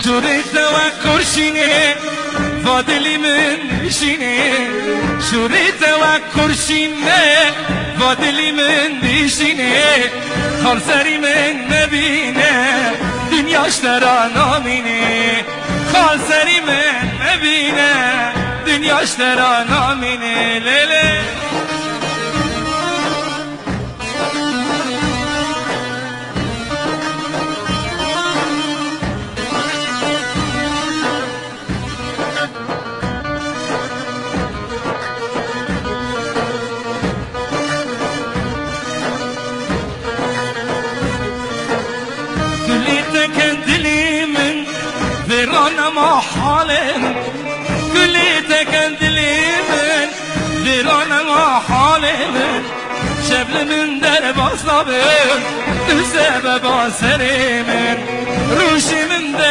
شورت و کرشینه فادلی من بشینه شورت و کرشینه فادلی من بشینه خال سری من نبینه دنیاش درا نامینه خال سری من نبینه دنیاش درا نامینه لیلی ما حالم كليتك اندلي من ذيرانا ما حالم شبل من درب اصابم بسبب عسري من روشي من درب